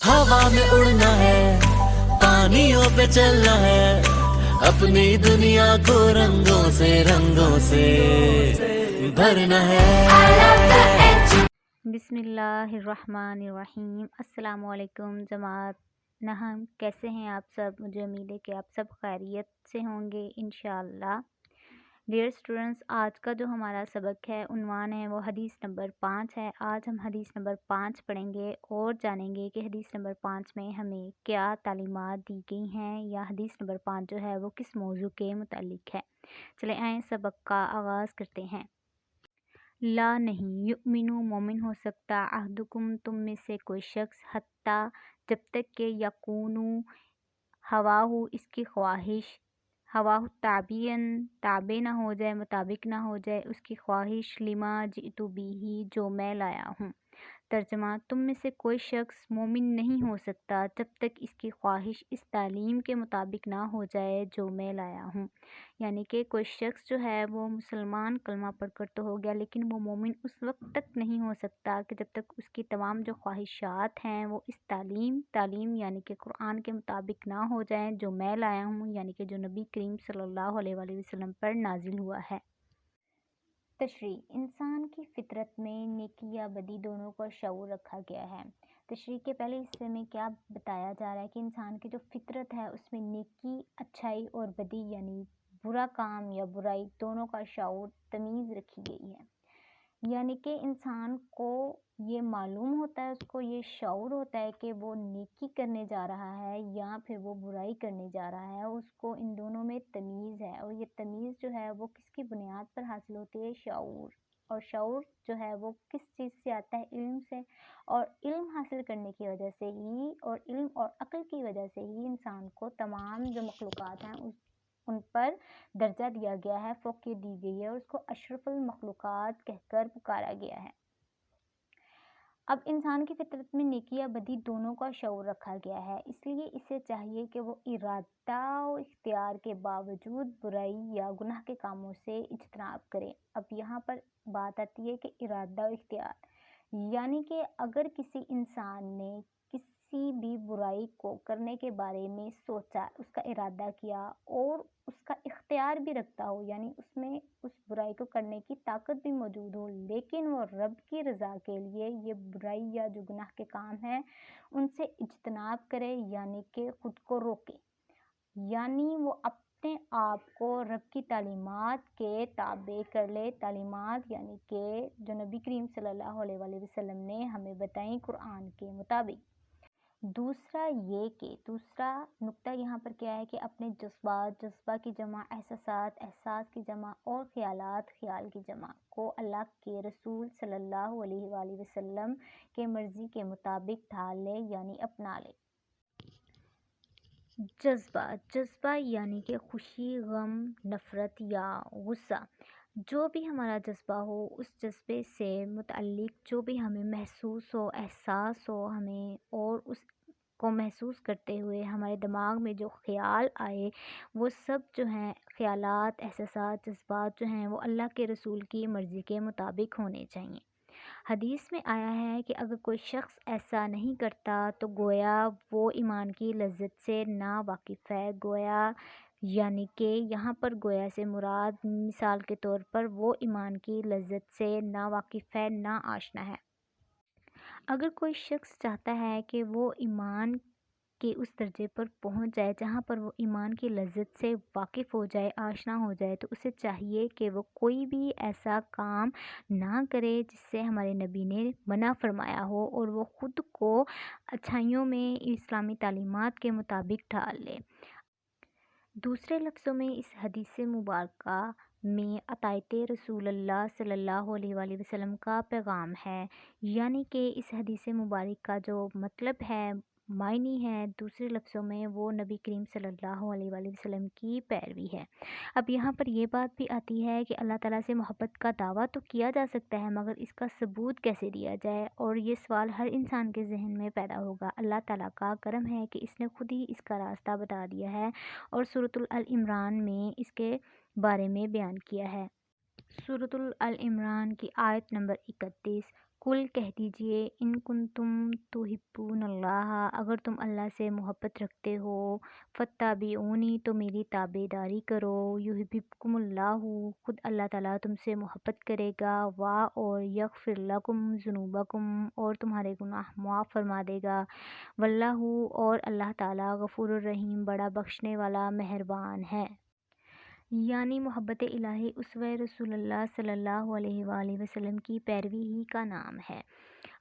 हवा में उड़ना है, पानियों पे चलना है, अपनी दुनिया को रंगों से भरना है। बिस्मिल्लाहिर्रहमानिर्रहीम। अस्सलाम वालेकुम जमात नहम, कैसे हैं आप सब? मुझे उम्मीद है कि आप सब खैरियत से होंगे इंशाअल्लाह। डियर स्टूडेंट्स, आज का जो हमारा सबक है, उन्वान है वो हदीस नंबर 5 है। आज हम हदीस नंबर 5 पढ़ेंगे और जानेंगे कि हदीस नंबर 5 में हमें क्या तालीमात दी गई हैं, या हदीस नंबर 5 जो है वो किस मौजू के मुतालिक है। चले आएँ सबक का आगाज़ करते हैं। ला नहीं युमिनु, मोमिन हो सकता, अहदुकुम, तुम में से कोई शख्स, हत्ता, जब तक के, यकूनु, हवाहु, इसकी ख्वाहिश, हवाहु ताबियन, ताबे ना हो जाए, मुताबिक ना हो जाए उसकी ख्वाहिश, लिमा जितु बिही, जो मैं लाया हूँ। तर्जमा, तुम में से कोई शख्स मोमिन नहीं हो सकता जब तक इसकी ख्वाहिश इस तालीम के मुताबिक ना हो जाए जो मैं लाया हूँ। यानी कि कोई शख्स जो है वो मुसलमान कलमा पढ़कर तो हो गया, लेकिन वो मोमिन उस वक्त तक नहीं हो सकता कि जब तक उसकी तमाम जो ख्वाहिशात हैं वो इस तालीम यानी कि कुरान के मुताबिक ना हो जाएं जो मैं लाया हूँ, यानी कि जो नबी करीम सल्लल्लाहु अलैहि वसल्लम पर नाजिल हुआ है। तशरीह, इंसान की फितरत में नेकी या बदी दोनों का शऊर रखा गया है। तशरीह के पहले हिस्से में क्या बताया जा रहा है कि इंसान की जो फितरत है उसमें नेकी, अच्छाई और बदी यानी बुरा काम या बुराई दोनों का शऊर, तमीज़ रखी गई है। यानी कि इंसान को ये मालूम होता है, उसको ये शऊर होता है कि वो नेकी करने जा रहा है या फिर वो बुराई करने जा रहा है। उसको इन दोनों में तमीज़ है, और ये तमीज़ जो है वो किसकी बुनियाद पर हासिल होती है? शऊर। और शऊर जो है वो किस चीज़ से आता है? इल्म से। और इल्म हासिल करने की वजह से ही, और इल्म और अक्ल की वजह से ही इंसान को तमाम जो मखलूक़ात हैं उन पर दर्जा दिया गया है, फ़ौक़ियत दी गई है, और उसको अशरफुल मखलूक़ात कहकर पुकारा गया है। अब इंसान की फितरत में नेकी या बदी दोनों का शऊर रखा गया है, इसलिए इसे चाहिए कि वो इरादा और इख्तियार के बावजूद बुराई या गुनाह के कामों से इज्तनाब करे। अब यहाँ पर बात आती है कि इरादा और इख्तियार, यानी कि अगर किसी इंसान ने किसी भी बुराई को करने के बारे में सोचा, उसका इरादा किया और उसका इख्तियार भी रखता हो, यानी उसमें उस बुराई को करने की ताकत भी मौजूद हो, लेकिन वो रब की रज़ा के लिए ये बुराई या जो गुनाह के काम हैं उनसे इज्तनाब करे, यानी कि ख़ुद को रोके, यानी वो अपने आप को रब की तालीमात के ताबे कर ले। तालीमात यानी कि जो नबी करीम सल्लल्लाहु अलैहि वसल्लम ने हमें बताई कुरान के मुताबिक। दूसरा नुक्ता यहाँ पर क्या है कि अपने जज्बा की जमा, एहसास की जमा, और ख्याल की जमा को अल्लाह के रसूल सल्लल्लाहु अलैहि वसल्लम के मर्ज़ी के मुताबिक ढाल ले, यानी अपना ले। जज्बा यानी कि खुशी, गम, नफ़रत या गुस्सा। जो भी हमारा जज्बा हो, उस जज्बे से मुतअल्लिक़ जो भी हमें महसूस हो, एहसास हो हमें, और उस को महसूस करते हुए हमारे दिमाग में जो ख़्याल आए, वो सब जो हैं ख़्यालात, एहसासात, जज्बात जो हैं वो अल्लाह के रसूल की मर्ज़ी के मुताबिक होने चाहिए। हदीस में आया है कि अगर कोई शख्स ऐसा नहीं करता तो गोया वो ईमान की लज्जत से ना वाकिफ़ है। गोया यानी कि यहाँ पर गोया से मुराद मिसाल के तौर पर वो ईमान की लज्जत से ना वाकिफ़ है, ना आशना है। अगर कोई शख्स चाहता है कि वो ईमान के उस दर्जे पर पहुंच जाए जहां पर वो ईमान की लज्जत से वाकिफ़ हो जाए, आशना हो जाए, तो उसे चाहिए कि वो कोई भी ऐसा काम ना करे जिससे हमारे नबी ने मना फरमाया हो, और वो ख़ुद को अच्छाइयों में इस्लामी तालीमात के मुताबिक ढाल ले। दूसरे लफ्ज़ों में इस हदीस मुबारका में अतायत रसूलुल्लाह सल्लल्लाहु अलैहि वसल्लम का पैगाम है, यानी कि इस हदीस मुबारक का जो मतलब है, मायनी है, दूसरे लफ्ज़ों में वो नबी करीम सल्लल्लाहु अलैहि वसल्लम की पैरवी है। अब यहाँ पर ये बात भी आती है कि अल्लाह ताला से मोहब्बत का दावा तो किया जा सकता है, मगर इसका सबूत कैसे दिया जाए? और ये सवाल हर इंसान के जहन में पैदा होगा। अल्लाह ताला का करम है कि इसने खुद ही इसका रास्ता बता दिया है और सूरतुल अल इमरान में इसके बारे में बयान किया है। सूरतुल अल इमरान की आयत नंबर 31, کل کہہ دیجئے ان کنتم تحبون اللہ، اگر تم اللہ سے محبت رکھتے ہو، فاتبعونی تو میری تابع داری کرو، یحببکم اللہ، خود اللہ تعالیٰ تم سے محبت کرے گا، اور یغفر لکم ذنوبکم، اور تمہارے گناہ معاف فرما دے گا، واللہ، اور اللہ تعالیٰ غفور الرحیم، بڑا بخشنے والا مہربان ہے۔ یعنی محبت الہی اسوہ رسول اللہ صلی اللہ علیہ وآلہ وسلم کی پیروی ہی کا نام ہے۔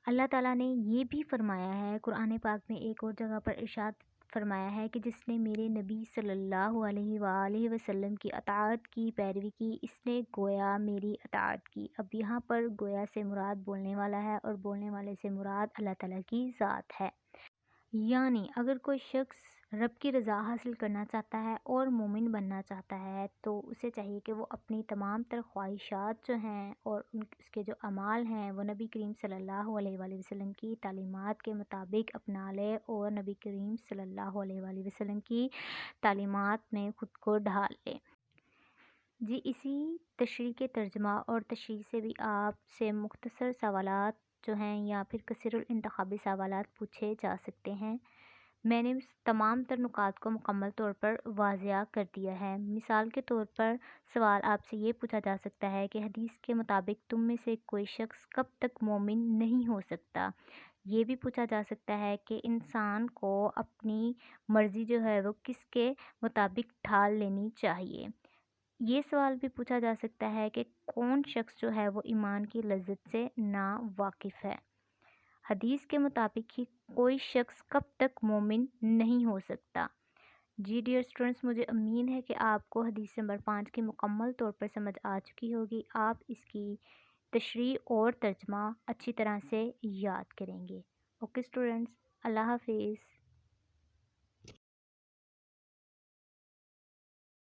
اللہ تعالیٰ نے یہ بھی فرمایا ہے قرآن پاک میں ایک اور جگہ پر ارشاد فرمایا ہے کہ جس نے میرے نبی صلی اللہ علیہ وآلہ وسلم کی اطاعت کی، پیروی کی، اس نے گویا میری اطاعت کی۔ اب یہاں پر گویا سے مراد بولنے والا ہے، اور بولنے والے سے مراد اللہ تعالیٰ کی ذات ہے۔ یعنی اگر کوئی شخص رب کی رضا حاصل کرنا چاہتا ہے اور مومن بننا چاہتا ہے تو اسے چاہیے کہ وہ اپنی تمام تر خواہشات جو ہیں اور اس کے جو اعمال ہیں وہ نبی کریم صلی اللہ علیہ وآلہ وسلم کی تعلیمات کے مطابق اپنا لے، اور نبی کریم صلی اللہ علیہ وآلہ وسلم کی تعلیمات میں خود کو ڈھال لے۔ جی اسی تشریح کے ترجمہ اور تشریح سے بھی آپ سے مختصر سوالات جو ہیں یا پھر کثیر الانتخابی سوالات پوچھے جا سکتے ہیں۔ میں نے تمام تر نکات کو مکمل طور پر واضح کر دیا ہے۔ مثال کے طور پر سوال آپ سے یہ پوچھا جا سکتا ہے کہ حدیث کے مطابق تم میں سے کوئی شخص کب تک مومن نہیں ہو سکتا؟ یہ بھی پوچھا جا سکتا ہے کہ انسان کو اپنی مرضی جو ہے وہ کس کے مطابق ڈھال لینی چاہیے۔ یہ سوال بھی پوچھا جا سکتا ہے کہ کون شخص جو ہے وہ ایمان کی لذت سے نا واقف ہے۔ حدیث کے مطابق ہی کوئی شخص کب تک مومن نہیں ہو سکتا۔ جی ڈیئر اسٹوڈنٹس، مجھے امید ہے کہ آپ کو حدیث نمبر 5 کی مکمل طور پر سمجھ آ چکی ہوگی۔ آپ اس کی تشریح اور ترجمہ اچھی طرح سے یاد کریں گے۔ اوکے اسٹوڈنٹس، اللہ حافظ۔